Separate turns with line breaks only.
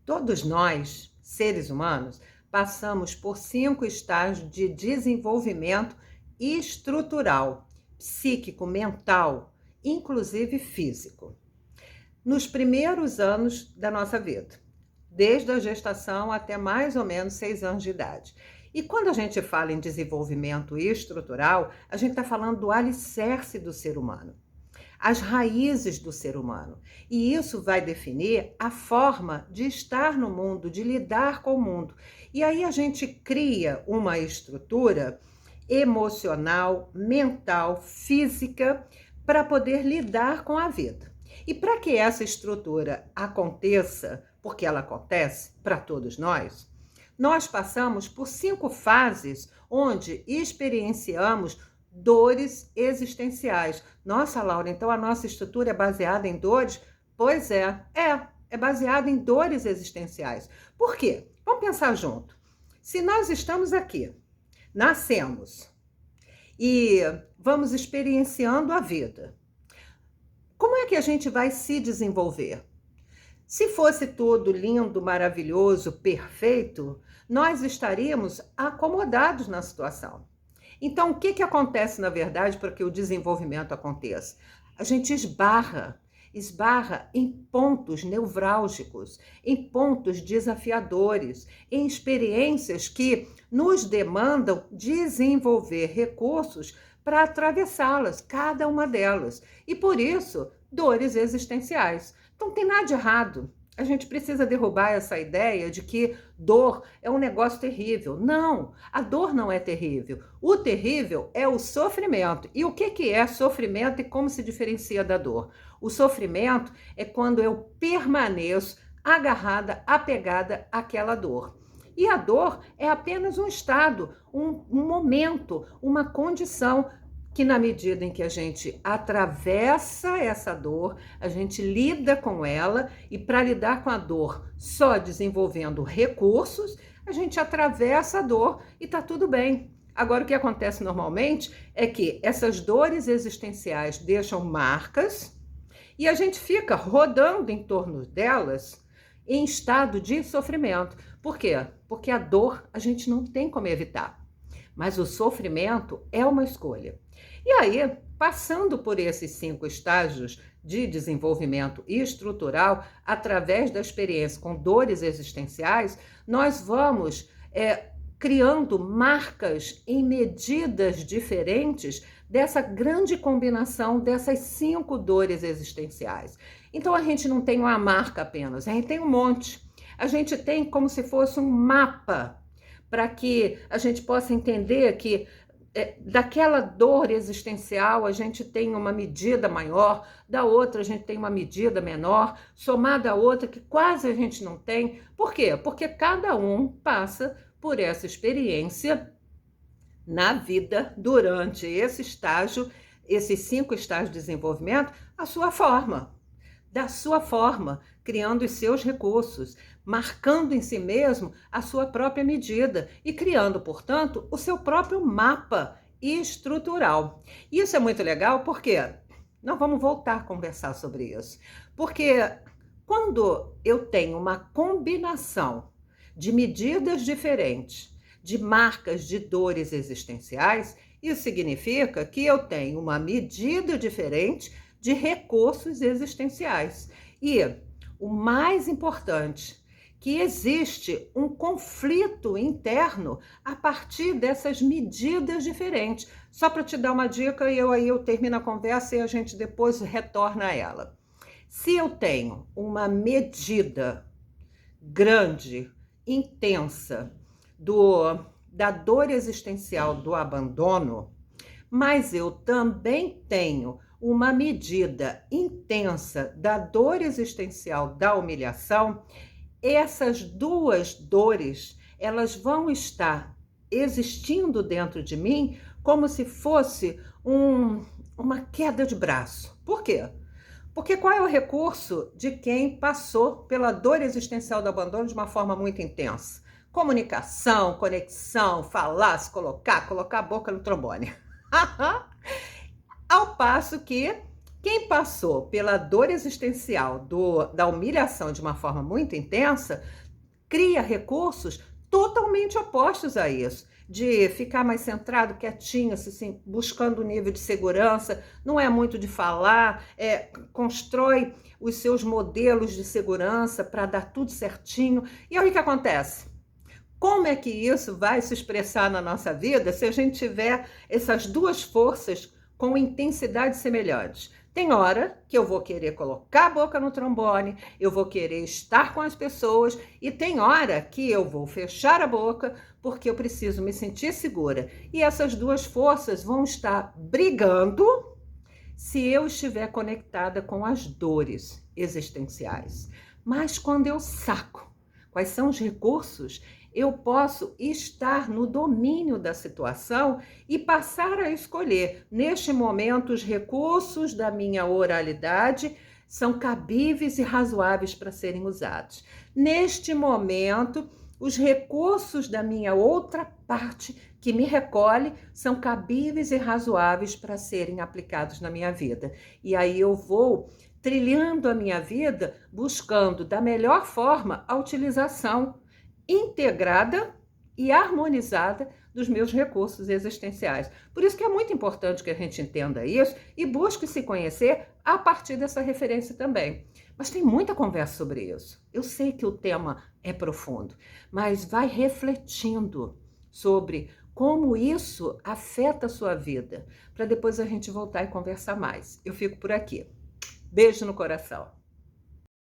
Todos nós, seres humanos, passamos por 5 estágios de desenvolvimento estrutural, psíquico, mental, inclusive físico, nos primeiros anos da nossa vida, desde a gestação até mais ou menos 6 anos de idade. E quando a gente fala em desenvolvimento estrutural, a gente está falando do alicerce do ser humano, as raízes do ser humano. E isso vai definir a forma de estar no mundo, de lidar com o mundo. E aí a gente cria uma estrutura emocional, mental, física, para poder lidar com a vida. E para que essa estrutura aconteça, porque ela acontece para todos nós passamos por 5 fases onde experienciamos dores existenciais. Nossa, Laura, então a nossa estrutura é baseada em dores? Pois é baseada em dores existenciais. Por quê? Vamos pensar junto. Se nós estamos aqui, nascemos e vamos experienciando a vida, como é que a gente vai se desenvolver? Se fosse tudo lindo, maravilhoso, perfeito, nós estaríamos acomodados na situação. Então, o que acontece, na verdade, para que o desenvolvimento aconteça? A gente esbarra em pontos nevrálgicos, em pontos desafiadores, em experiências que nos demandam desenvolver recursos para atravessá-las, cada uma delas. E por isso, dores existenciais. Então, não tem nada de errado. A gente precisa derrubar essa ideia de que dor é um negócio terrível. Não, a dor não é terrível. O terrível é o sofrimento. E o que é sofrimento e como se diferencia da dor? O sofrimento é quando eu permaneço agarrada, apegada àquela dor. E a dor é apenas um estado, um momento, uma condição que, na medida em que a gente atravessa essa dor, a gente lida com ela, e para lidar com a dor só desenvolvendo recursos, a gente atravessa a dor e tá tudo bem. Agora, o que acontece normalmente é que essas dores existenciais deixam marcas e a gente fica rodando em torno delas em estado de sofrimento. Por quê? Porque a dor a gente não tem como evitar, mas o sofrimento é uma escolha. E aí, passando por esses 5 estágios de desenvolvimento estrutural, através da experiência com dores existenciais, nós vamos criando marcas em medidas diferentes dessa grande combinação dessas 5 dores existenciais. Então, a gente não tem uma marca apenas, a gente tem um monte. A gente tem como se fosse um mapa para que a gente possa entender que daquela dor existencial a gente tem uma medida maior, da outra a gente tem uma medida menor, somada a outra que quase a gente não tem. Por quê? Porque cada um passa por essa experiência na vida durante esse estágio, esses 5 estágios de desenvolvimento, da sua forma, criando os seus recursos, marcando em si mesmo a sua própria medida e criando, portanto, o seu próprio mapa estrutural. Isso é muito legal porque nós vamos voltar a conversar sobre isso. Porque quando eu tenho uma combinação de medidas diferentes, de marcas de dores existenciais, isso significa que eu tenho uma medida diferente de recursos existenciais. E o mais importante, que existe um conflito interno a partir dessas medidas diferentes. Só para te dar uma dica, eu termino a conversa e a gente depois retorna a ela. Se eu tenho uma medida grande, intensa, da dor existencial do abandono, mas eu também tenho uma medida intensa da dor existencial da humilhação, essas 2 dores, elas vão estar existindo dentro de mim como se fosse uma queda de braço. Por quê? Porque qual é o recurso de quem passou pela dor existencial do abandono de uma forma muito intensa? Comunicação, conexão, falar, se colocar a boca no trombone. Ao passo que Quem passou pela dor existencial da humilhação de uma forma muito intensa, cria recursos totalmente opostos a isso, de ficar mais centrado, quietinho, assim, buscando um nível de segurança, não é muito de falar, constrói os seus modelos de segurança para dar tudo certinho. E aí o que acontece? Como é que isso vai se expressar na nossa vida se a gente tiver essas duas forças com intensidades semelhantes? Tem hora que eu vou querer colocar a boca no trombone, eu vou querer estar com as pessoas, e tem hora que eu vou fechar a boca porque eu preciso me sentir segura. E essas duas forças vão estar brigando se eu estiver conectada com as dores existenciais. Mas quando eu saco quais são os recursos, eu posso estar no domínio da situação e passar a escolher. Neste momento, os recursos da minha oralidade são cabíveis e razoáveis para serem usados. Neste momento, os recursos da minha outra parte que me recolhe são cabíveis e razoáveis para serem aplicados na minha vida. E aí eu vou trilhando a minha vida, buscando da melhor forma a utilização integrada e harmonizada dos meus recursos existenciais. Por isso que é muito importante que a gente entenda isso e busque se conhecer a partir dessa referência também. Mas tem muita conversa sobre isso. Eu sei que o tema é profundo, mas vai refletindo sobre como isso afeta a sua vida, para depois a gente voltar e conversar mais. Eu fico por aqui. Beijo no coração.